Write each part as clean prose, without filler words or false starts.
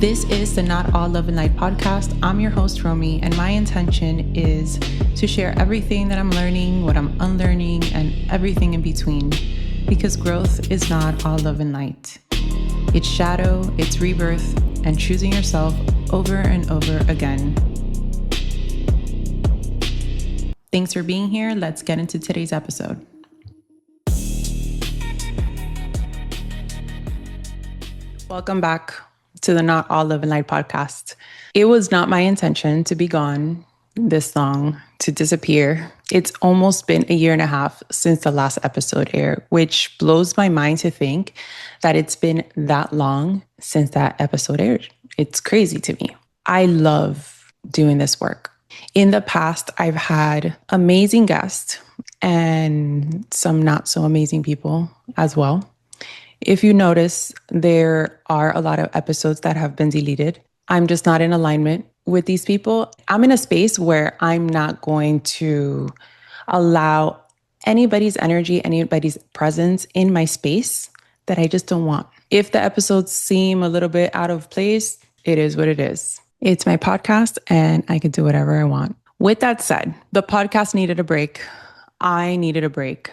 This is the Not All Love and Light podcast. I'm your host, Romy, and my intention is to share everything that I'm learning, what I'm unlearning, and everything in between. Because growth is not all love and light. It's shadow, it's rebirth, and choosing yourself over and over again. Thanks for being here. Let's get into today's episode. Welcome back to the Not All Love and Light podcast. It was not my intention to be gone this long, to disappear. It's almost been a year and a half since the last episode aired, which blows my mind to think that it's been that long since that episode aired. It's crazy to me. I love doing this work. In the past, I've had amazing guests and some not so amazing people as well. If you notice, there are a lot of episodes that have been deleted. I'm just not in alignment with these people. I'm in a space where I'm not going to allow anybody's energy, anybody's presence in my space that I just don't want. If the episodes seem a little bit out of place, it is what it is. It's my podcast and I can do whatever I want. With that said, the podcast needed a break. I needed a break.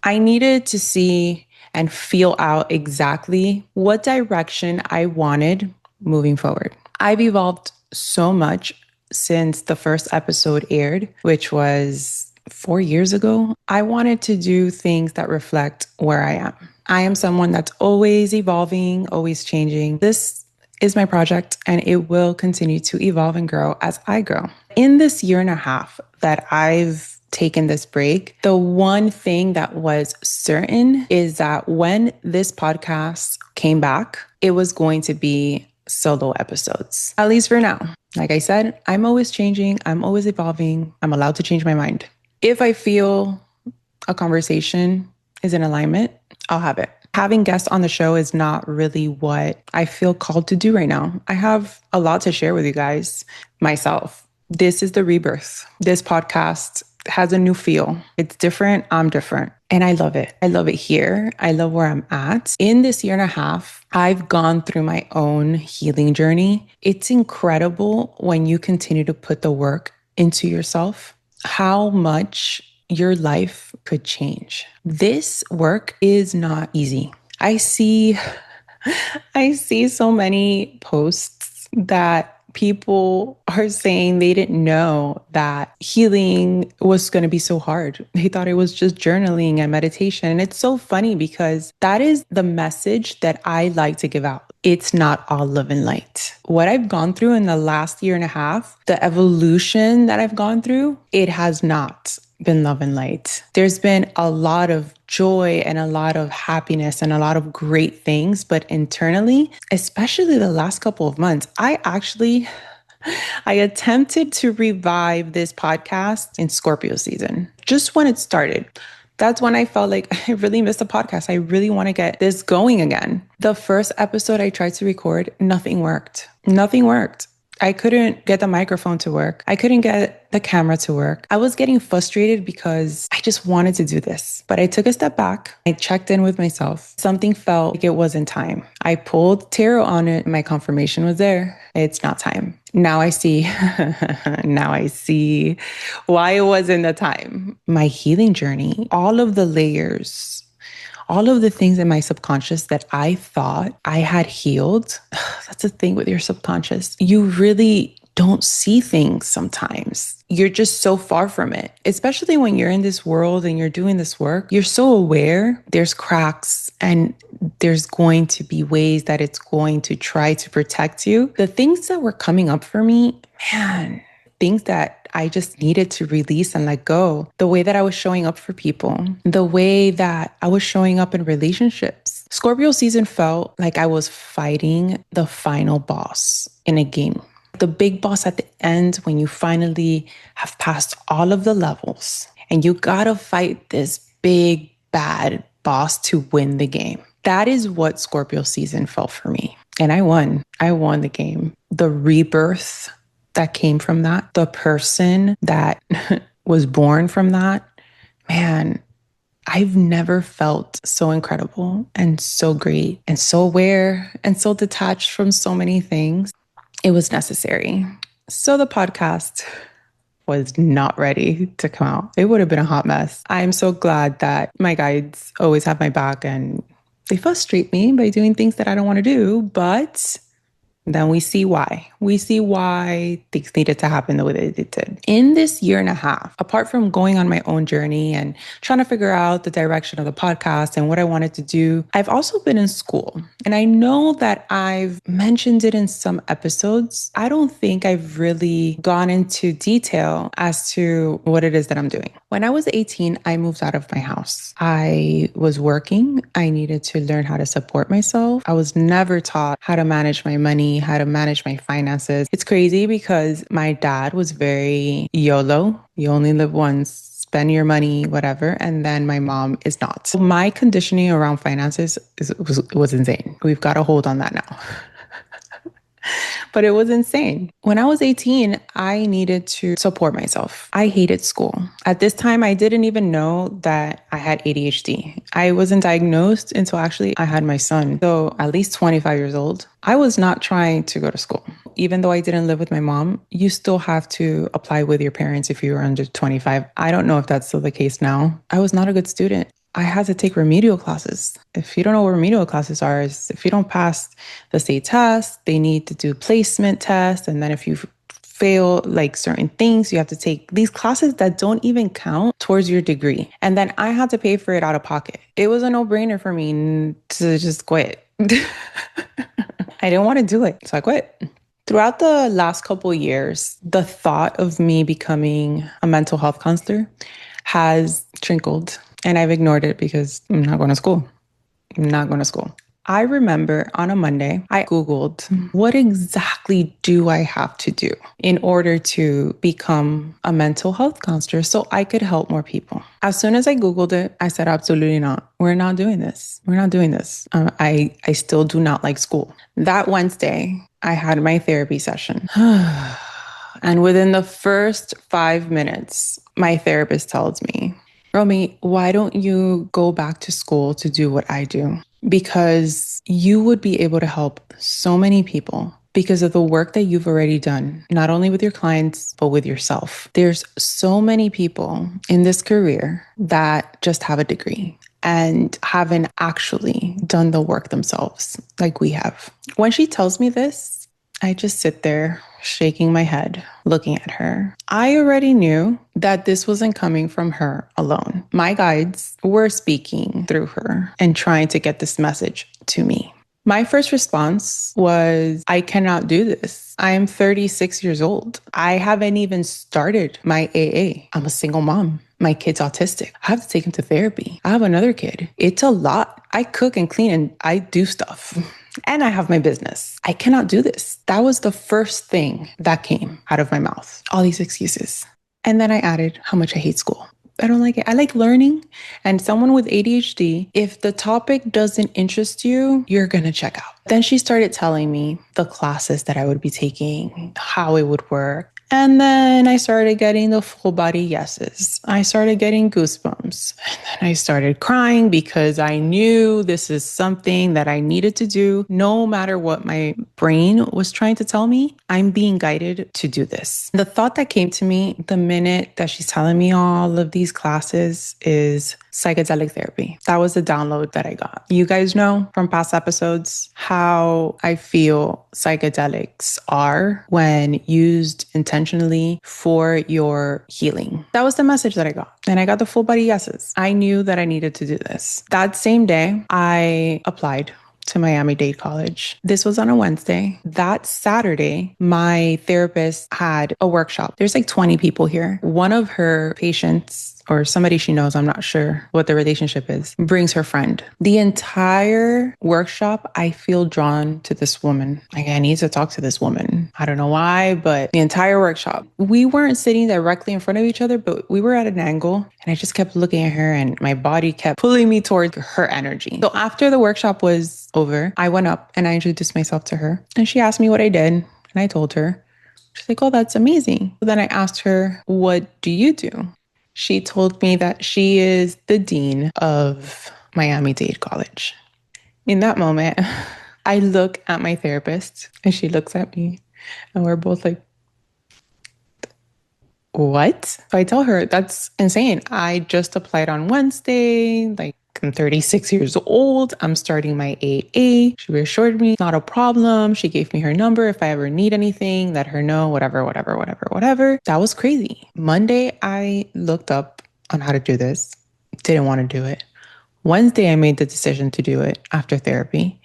I needed to see and feel out exactly what direction I wanted moving forward. I've evolved so much since the first episode aired, which was 4 years ago. I wanted to do things that reflect where I am. I am someone that's always evolving, always changing. This is my project and it will continue to evolve and grow as I grow. In this year and a half that I've taken this break, the one thing that was certain is that when this podcast came back, it was going to be solo episodes, at least for now. Like I said, I'm always changing. I'm always evolving. I'm allowed to change my mind. If I feel a conversation is in alignment, I'll have it. Having guests on the show is not really what I feel called to do right now. I have a lot to share with you guys myself. This is the rebirth. This podcast has a new feel. It's different. I'm different. And I love it. I love it here. I love where I'm at. In this year and a half, I've gone through my own healing journey. It's incredible when you continue to put the work into yourself, how much your life could change. This work is not easy. I see so many posts that people are saying they didn't know that healing was going to be so hard. They thought it was just journaling and meditation. And it's so funny because that is the message that I like to give out. It's not all love and light. What I've gone through in the last year and a half, the evolution that I've gone through, it has not been love and light. There's been a lot of joy and a lot of happiness and a lot of great things, but internally, especially the last couple of months, I attempted to revive this podcast in Scorpio season, just when it started. That's when I felt like I really missed the podcast. I really want to get this going again. The first episode I tried to record, nothing worked. Nothing worked. I couldn't get the microphone to work. I couldn't get the camera to work. I was getting frustrated because I just wanted to do this. But I took a step back. I checked in with myself. Something felt like it wasn't time. I pulled tarot on it. My confirmation was there. It's not time. Now I see, now I see why it wasn't the time. My healing journey, all of the layers, all of the things in my subconscious that I thought I had healed. That's the thing with your subconscious. You really don't see things sometimes. You're just so far from it, especially when you're in this world and you're doing this work. You're so aware there's cracks and there's going to be ways that it's going to try to protect you. The things that were coming up for me, man, things that I just needed to release and let go. The way that I was showing up for people, the way that I was showing up in relationships. Scorpio season felt like I was fighting the final boss in a game. The big boss at the end when you finally have passed all of the levels and you gotta fight this big bad boss to win the game. That is what Scorpio season felt for me. And I won. I won the game. The rebirth that came from that, the person that was born from that, man, I've never felt so incredible and so great and so aware and so detached from so many things. It was necessary. So the podcast was not ready to come out. It would have been a hot mess. I'm so glad that my guides always have my back and they frustrate me by doing things that I don't want to do, but then we see why. We see why things needed to happen the way they did. In this year and a half, apart from going on my own journey and trying to figure out the direction of the podcast and what I wanted to do, I've also been in school. And I know that I've mentioned it in some episodes. I don't think I've really gone into detail as to what it is that I'm doing. When I was 18, I moved out of my house. I was working. I needed to learn how to support myself. I was never taught how to manage my money, how to manage my finances. It's crazy because my dad was very YOLO. You only live once. Spend your money, whatever. And then my mom is not. My conditioning around finances was insane. We've got a hold on that now. But it was insane. When I was 18, I needed to support myself. I hated school. At this time, I didn't even know that I had ADHD. I wasn't diagnosed until actually I had my son. So at least 25 years old, I was not trying to go to school. Even though I didn't live with my mom, you still have to apply with your parents if you were under 25. I don't know if that's still the case now. I was not a good student. I had to take remedial classes. If you don't know what remedial classes are, is if you don't pass the state test, they need to do placement tests. And then if you fail like certain things, you have to take these classes that don't even count towards your degree. And then I had to pay for it out of pocket. It was a no-brainer for me to just quit. I didn't want to do it, so I quit. Throughout the last couple of years, the thought of me becoming a mental health counselor has trickled. And I've ignored it because I'm not going to school. I'm not going to school. I remember on a Monday, I Googled, what exactly do I have to do in order to become a mental health counselor so I could help more people? As soon as I Googled it, I said, absolutely not. We're not doing this. We're not doing this. I still do not like school. That Wednesday, I had my therapy session. And within the first 5 minutes, my therapist tells me, Romy, why don't you go back to school to do what I do? Because you would be able to help so many people because of the work that you've already done, not only with your clients, but with yourself. There's so many people in this career that just have a degree and haven't actually done the work themselves like we have. When she tells me this, I just sit there shaking my head, looking at her. I already knew that this wasn't coming from her alone. My guides were speaking through her and trying to get this message to me. My first response was, I cannot do this. I am 36 years old. I haven't even started my AA. I'm a single mom. My kid's autistic. I have to take him to therapy. I have another kid. It's a lot. I cook and clean and I do stuff. And I have my business. I cannot do this. That was the first thing that came out of my mouth. All these excuses. And then I added how much I hate school. I don't like it. I like learning. And someone with ADHD, if the topic doesn't interest you, you're going to check out. Then she started telling me the classes that I would be taking, how it would work. And then I started getting the full body yeses. I started getting goosebumps. And then I started crying because I knew this is something that I needed to do. No matter what my brain was trying to tell me, I'm being guided to do this. The thought that came to me the minute that she's telling me all of these classes is psychedelic therapy. That was the download that I got. You guys know from past episodes how I feel psychedelics are when used intentionally for your healing. That was the message that I got. And I got the full body yeses. I knew that I needed to do this. That same day, I applied to Miami-Dade College. This was on a Wednesday. That Saturday, my therapist had a workshop. There's like 20 people here. One of her patients, or somebody she knows, I'm not sure what the relationship is, brings her friend. The entire workshop, I feel drawn to this woman. Like, I need to talk to this woman. I don't know why, but the entire workshop, we weren't sitting directly in front of each other, but we were at an angle and I just kept looking at her and my body kept pulling me towards her energy. So after the workshop was over, I went up and I introduced myself to her and she asked me what I did and I told her. She's like, oh, that's amazing. So then I asked her, what do you do? She told me that she is the dean of Miami-Dade College. In that moment, I look at my therapist and she looks at me and we're both like, what? So I tell her, that's insane. I just applied on Wednesday. Like, I'm 36 years old. I'm starting my AA. She reassured me, not a problem. She gave me her number. If I ever need anything, let her know, whatever, whatever, whatever, whatever. That was crazy. Monday, I looked up on how to do this. Didn't want to do it. Wednesday, I made the decision to do it after therapy.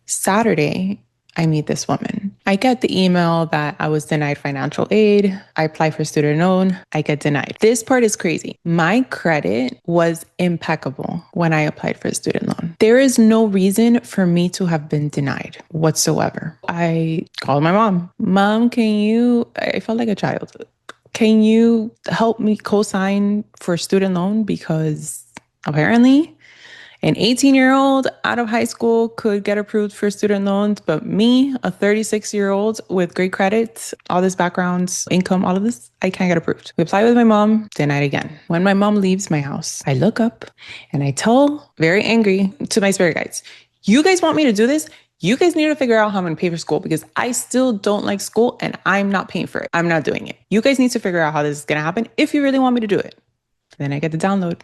Saturday, I meet this woman. I get the email that I was denied financial aid. I apply for student loan. I get denied. This part is crazy. My credit was impeccable when I applied for a student loan. There is no reason for me to have been denied whatsoever. I called my mom. Mom, I felt like a child. Can you help me co-sign for a student loan? Because apparently an 18-year-old out of high school could get approved for student loans, but me, a 36-year-old with great credit, all this background, income, all of this, I can't get approved. We apply with my mom, denied again. When my mom leaves my house, I look up and I tell, very angry, to my spirit guides, you guys want me to do this? You guys need to figure out how I'm going to pay for school because I still don't like school and I'm not paying for it. I'm not doing it. You guys need to figure out how this is going to happen if you really want me to do it. Then I get the download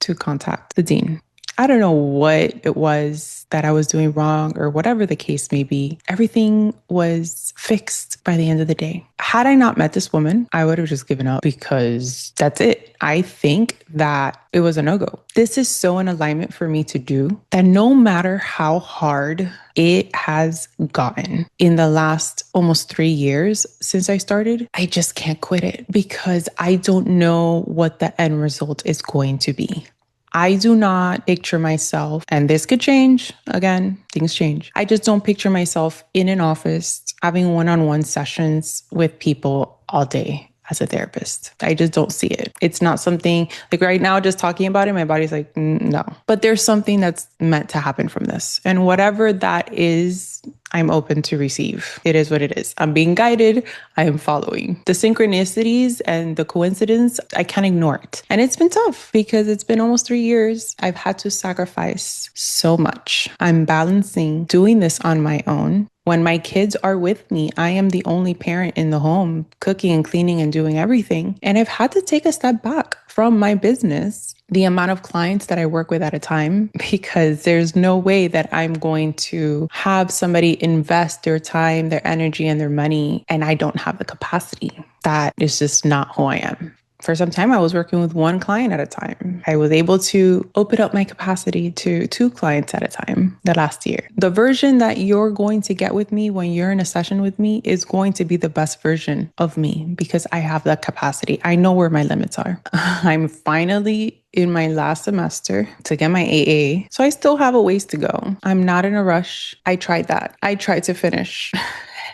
to contact the dean. I don't know what it was that I was doing wrong or whatever the case may be. Everything was fixed by the end of the day. Had I not met this woman, I would have just given up because that's it. I think that it was a no-go. This is so in alignment for me to do that no matter how hard it has gotten in the last almost 3 years since I started, I just can't quit it because I don't know what the end result is going to be. I do not picture myself, and this could change. Again, things change. I just don't picture myself in an office having one-on-one sessions with people all day as a therapist. I just don't see it. It's not something like right now, just talking about it, my body's like, no. But there's something that's meant to happen from this. And whatever that is, I'm open to receive. It is what it is. I'm being guided. I am following. The synchronicities and the coincidence, I can't ignore it. And it's been tough because it's been almost 3 years. I've had to sacrifice so much. I'm balancing doing this on my own. When my kids are with me, I am the only parent in the home, cooking and cleaning and doing everything. And I've had to take a step back from my business, the amount of clients that I work with at a time, because there's no way that I'm going to have somebody invest their time, their energy, and their money, and I don't have the capacity. That is just not who I am. For some time, I was working with one client at a time. I was able to open up my capacity to 2 clients at a time the last year. The version that you're going to get with me when you're in a session with me is going to be the best version of me because I have that capacity. I know where my limits are. I'm finally in my last semester to get my AA. So I still have a ways to go. I'm not in a rush. I tried that. I tried to finish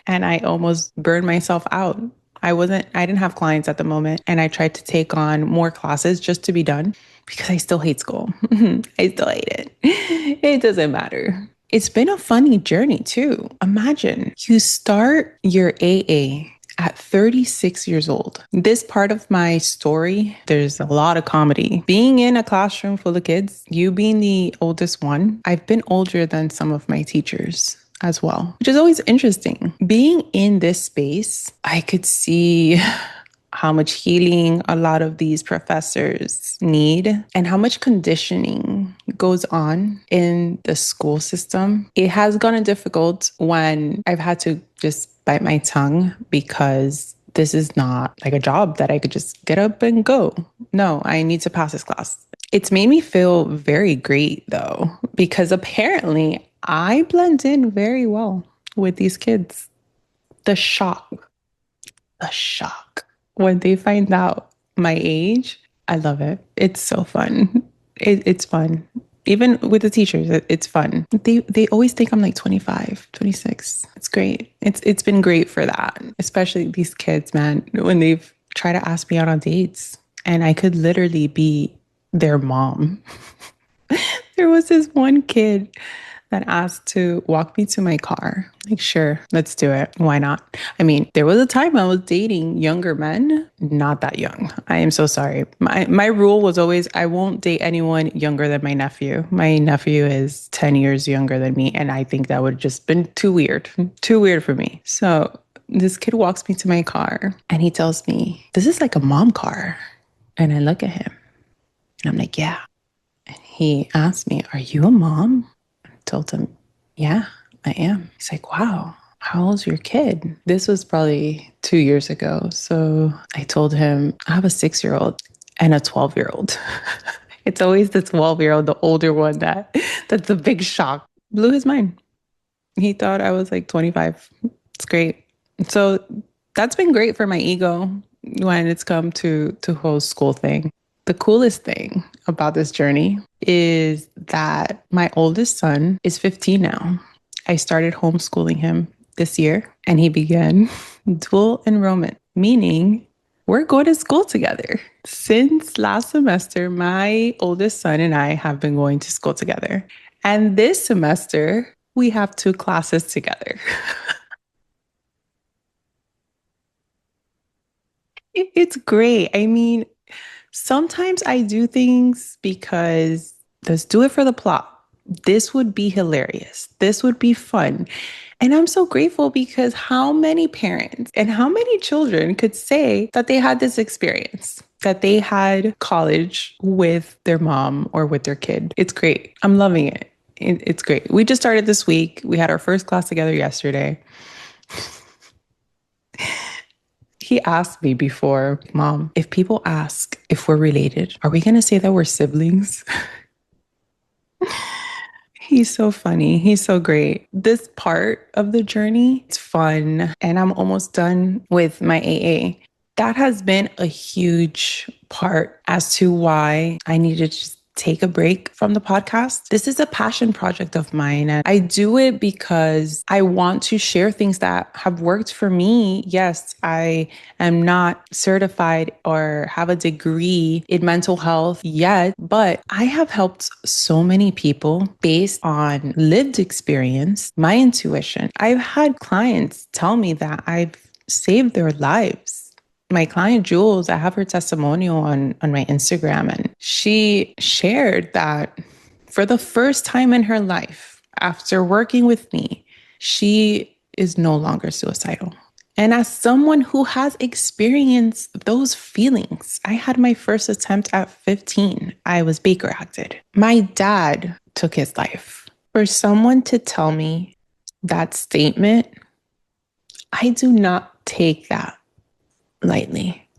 and I almost burned myself out. I didn't have clients at the moment, and I tried to take on more classes just to be done because I still hate school. I still hate it. It doesn't matter. It's been a funny journey too. Imagine you start your AA at 36 years old. This part of my story, there's a lot of comedy. Being in a classroom full of kids, you being the oldest one, I've been older than some of my teachers as well, which is always interesting. Being in this space, I could see how much healing a lot of these professors need and how much conditioning goes on in the school system. It has gotten difficult when I've had to just bite my tongue because this is not like a job that I could just get up and go. No, I need to pass this class. It's made me feel very great though, because apparently I blend in very well with these kids. The shock when they find out my age, I love it. It's so fun. It's fun. Even with the teachers, it's fun. They always think I'm like 25, 26. It's great. It's been great for that, especially these kids, man, when they've tried to ask me out on dates and I could literally be their mom. There was this one kid that asked to walk me to my car. Like, sure, let's do it. Why not? I mean, there was a time I was dating younger men, not that young. I am so sorry. My rule was always I won't date anyone younger than my nephew. My nephew is 10 years younger than me, and I think that would have just been too weird for me. So this kid walks me to my car and he tells me, this is like a mom car. And I look at him and I'm like, yeah. And he asked me, are you a mom? I told him, yeah, I am. He's like, wow, how old's your kid? This was probably 2 years ago. So I told him, I have a 6-year-old and a 12-year-old. It's always the 12-year-old, the older one, that's a big shock. Blew his mind. He thought I was like 25. It's great. So that's been great for my ego when it's come to whole school thing. The coolest thing about this journey is that my oldest son is 15 now. I started homeschooling him this year and he began dual enrollment, meaning we're going to school together. Since last semester, my oldest son and I have been going to school together. And this semester, we have 2 classes together. It's great. I mean, sometimes I do things because let's do it for the plot. This would be hilarious. This would be fun. And I'm so grateful because how many parents and how many children could say that they had this experience, that they had college with their mom or with their kid? It's great. I'm loving it. It's great. We just started this week. We had our first class together yesterday. He asked me before, Mom, if people ask if we're related, are we going to say that we're siblings? He's so funny. He's so great. This part of the journey, it's fun. And I'm almost done with my AA. That has been a huge part as to why I needed to just take a break from the podcast. This is a passion project of mine. And I do it because I want to share things that have worked for me. Yes, I am not certified or have a degree in mental health yet, but I have helped so many people based on lived experience, my intuition. I've had clients tell me that I've saved their lives. My client Jules, I have her testimonial on my Instagram, and she shared that for the first time in her life, after working with me, she is no longer suicidal. And as someone who has experienced those feelings, I had my first attempt at 15. I was Baker acted. My dad took his life. For someone to tell me that statement, I do not take that lightly.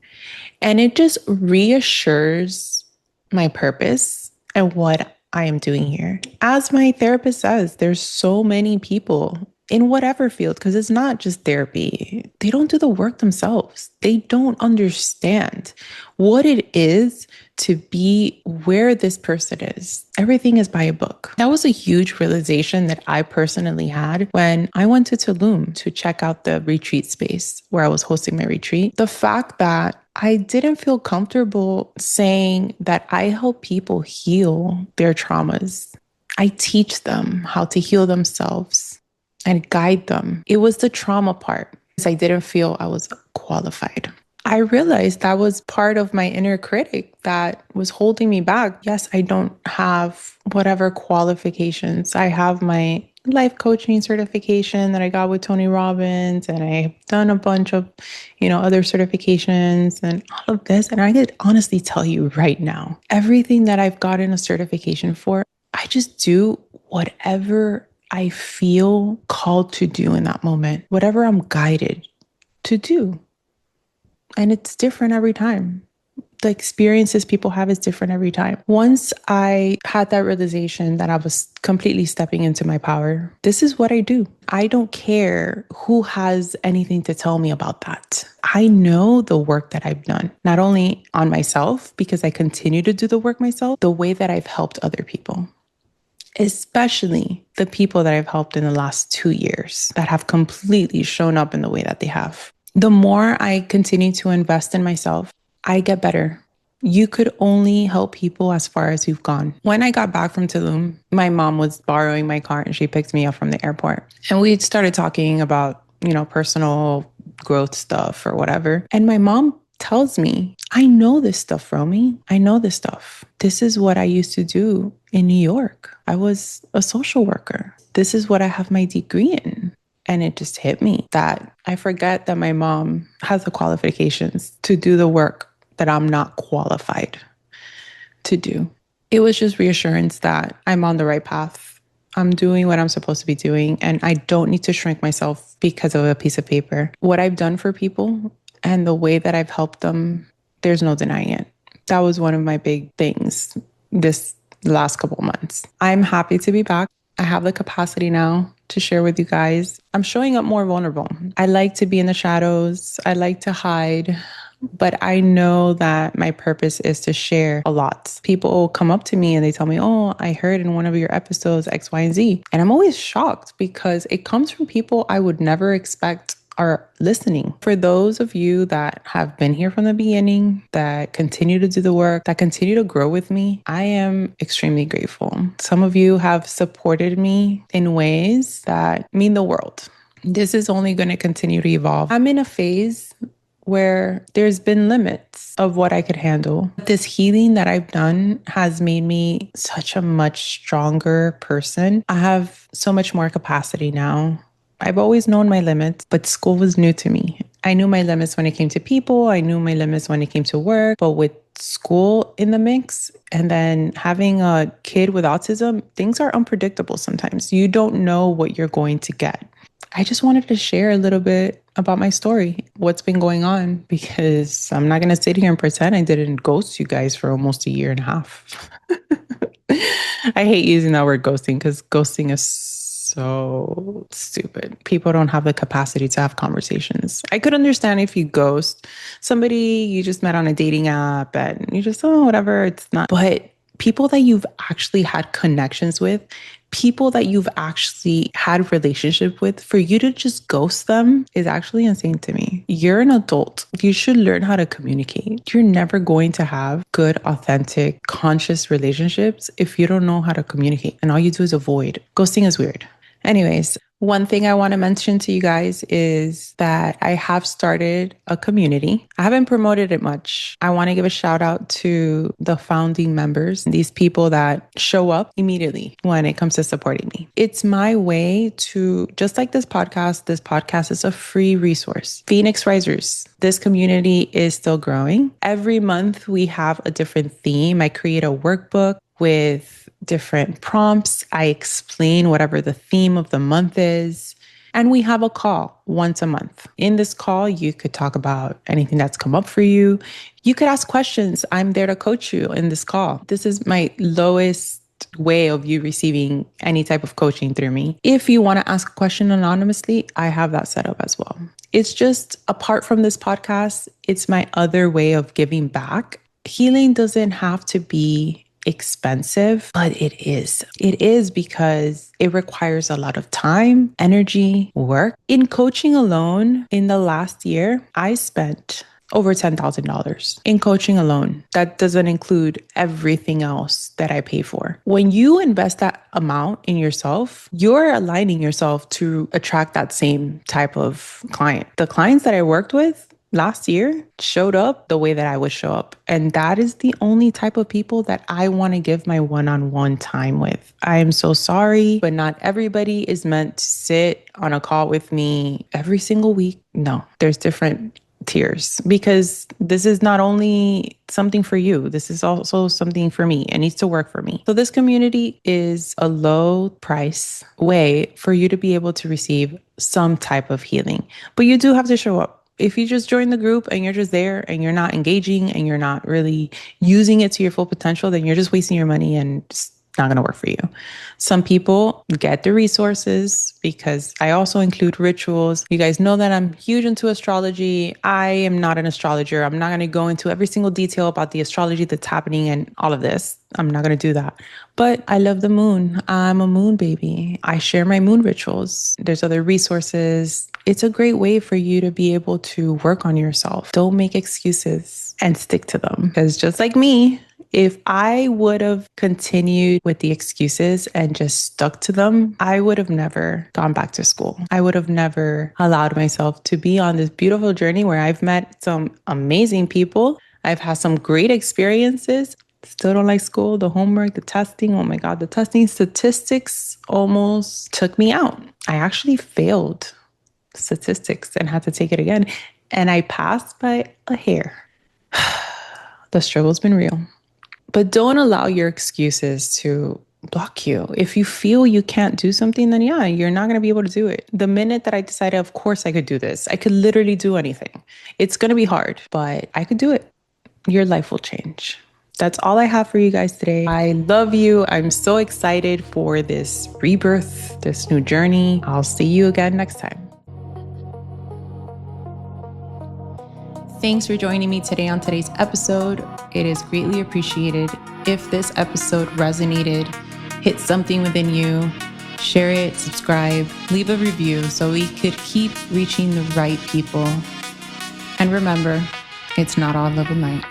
And it just reassures my purpose and what I am doing here. As my therapist says, there's so many people in whatever field, because it's not just therapy. They don't do the work themselves. They don't understand what it is to be where this person is. Everything is by a book. That was a huge realization that I personally had when I went to Tulum to check out the retreat space where I was hosting my retreat. The fact that I didn't feel comfortable saying that I help people heal their traumas. I teach them how to heal themselves and guide them. It was the trauma part, because I didn't feel I was qualified. I realized that was part of my inner critic that was holding me back. Yes, I don't have whatever qualifications. I have my life coaching certification that I got with Tony Robbins, and I've done a bunch of, other certifications and all of this. And I could honestly tell you right now, everything that I've gotten a certification for, I just do whatever I feel called to do in that moment, whatever I'm guided to do. And it's different every time. The experiences people have is different every time. Once I had that realization that I was completely stepping into my power, this is what I do. I don't care who has anything to tell me about that. I know the work that I've done, not only on myself, because I continue to do the work myself, the way that I've helped other people. Especially the people that I've helped in the last 2 years that have completely shown up in the way that they have. The more I continue to invest in myself, I get better. you could only help people as far as you've gone. When I got back from Tulum, my mom was borrowing my car and she picked me up from the airport. And we started talking about, personal growth stuff or whatever. And my mom tells me, I know this stuff, Romy. I know this stuff. This is what I used to do in New York. I was a social worker. This is what I have my degree in. And it just hit me that I forget that my mom has the qualifications to do the work that I'm not qualified to do. It was just reassurance that I'm on the right path. I'm doing what I'm supposed to be doing, and I don't need to shrink myself because of a piece of paper. What I've done for people and the way that I've helped them, there's no denying it. That was one of my big things this last couple months. I'm happy to be back. I have the capacity now to share with you guys. I'm showing up more vulnerable. I like to be in the shadows. I like to hide. But I know that my purpose is to share a lot. People come up to me and they tell me, oh, I heard in one of your episodes X, Y, and Z. And I'm always shocked because it comes from people I would never expect are listening. For those of you that have been here from the beginning, that continue to do the work, that continue to grow with me, I am extremely grateful. Some of you have supported me in ways that mean the world. This is only going to continue to evolve. I'm in a phase where there's been limits of what I could handle. This healing that I've done has made me such a much stronger person. I have so much more capacity now. I've always known my limits, but school was new to me. I knew my limits when it came to people. I knew my limits when it came to work, but with school in the mix and then having a kid with autism, things are unpredictable sometimes. You don't know what you're going to get. I just wanted to share a little bit about my story, what's been going on, because I'm not going to sit here and pretend I didn't ghost you guys for almost a year and a half. I hate using that word ghosting because ghosting is so stupid. People don't have the capacity to have conversations. I could understand if you ghost somebody you just met on a dating app and you just, oh, whatever, it's not. But people that you've actually had connections with, people that you've actually had relationship with, for you to just ghost them is actually insane to me. You're an adult. You should learn how to communicate. You're never going to have good, authentic, conscious relationships if you don't know how to communicate. And all you do is avoid. Ghosting is weird. Anyways, one thing I want to mention to you guys is that I have started a community. I haven't promoted it much. I want to give a shout out to the founding members, these people that show up immediately when it comes to supporting me. It's my way to, just like this podcast is a free resource. Phoenix Risers, this community is still growing. Every month we have a different theme. I create a workbook with different prompts. I explain whatever the theme of the month is. And we have a call once a month. In this call, you could talk about anything that's come up for you. You could ask questions. I'm there to coach you in this call. This is my lowest way of you receiving any type of coaching through me. If you want to ask a question anonymously, I have that set up as well. It's just, apart from this podcast, it's my other way of giving back. Healing doesn't have to be expensive, but it is. It is because it requires a lot of time, energy, work. In coaching alone, in the last year, I spent over $10,000 in coaching alone. That doesn't include everything else that I pay for. When you invest that amount in yourself, you're aligning yourself to attract that same type of client. The clients that I worked with last year showed up the way that I would show up. And that is the only type of people that I want to give my one-on-one time with. I am so sorry, but not everybody is meant to sit on a call with me every single week. No, there's different tiers, because this is not only something for you, this is also something for me. It needs to work for me. So this community is a low price way for you to be able to receive some type of healing, but you do have to show up. If you just join the group and you're just there and you're not engaging and you're not really using it to your full potential, then you're just wasting your money and just not going to work for you. Some people get the resources because I also include rituals. You guys know that I'm huge into astrology. I am not an astrologer. I'm not going to go into every single detail about the astrology that's happening and all of this. I'm not going to do that. But I love the moon. I'm a moon baby. I share my moon rituals. There's other resources. It's a great way for you to be able to work on yourself. Don't make excuses and stick to them. Because just like me, if I would have continued with the excuses and just stuck to them, I would have never gone back to school. I would have never allowed myself to be on this beautiful journey where I've met some amazing people. I've had some great experiences. Still don't like school, the homework, the testing. Oh my God, the testing statistics almost took me out. I actually failed statistics and had to take it again. And I passed by a hair. The struggle's been real. But don't allow your excuses to block you. If you feel you can't do something, then yeah, you're not going to be able to do it. The minute that I decided, of course I could do this, I could literally do anything. It's going to be hard, but I could do it. Your life will change. That's all I have for you guys today. I love you. I'm so excited for this rebirth, this new journey. I'll see you again next time. Thanks for joining me today on today's episode. It is greatly appreciated. If this episode resonated, hit something within you, share it, subscribe, leave a review so we could keep reaching the right people. And remember, it's not all love and light.